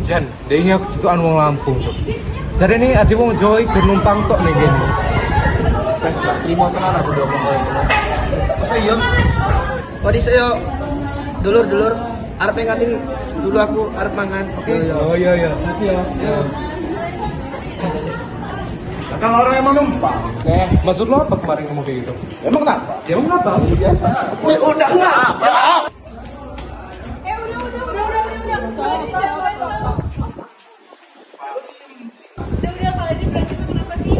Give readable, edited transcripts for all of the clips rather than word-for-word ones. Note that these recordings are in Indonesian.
Jan, dia aku cituan wong Lampung, Cuk. Jadi ini adi wong Jawa iki numpang tok nih gini. Lima tenan aku udah ngomong kayak gitu. Masa iya? Wadi saya dulur arep ngatin dulu aku arep mangan. Oke. Oh iya. Nanti ya. Kalau orang emang numpang. Maksud lo apa kemarin kamu kayak gitu? Emang kenapa? Ya emang kenapa? Biasa. Udah enggak. Ya. Udah kalau dia berarti kenapa sih?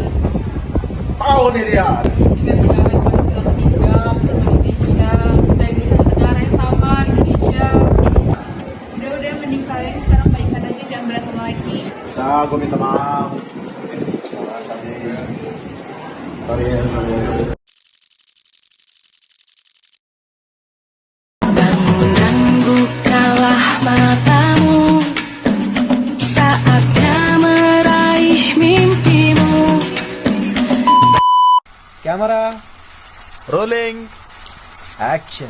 Tahu nih dia. Tiga pegawai penghasilan tiga sama Indonesia, kita bisa negara yang sama Indonesia. Udah mending kalian sekarang baikan aja, jangan berantem lagi. Nah, gue minta maaf. Sorry ya. Bangun bukalah matamu, saatnya meraih mimpimu. Kamera rolling action.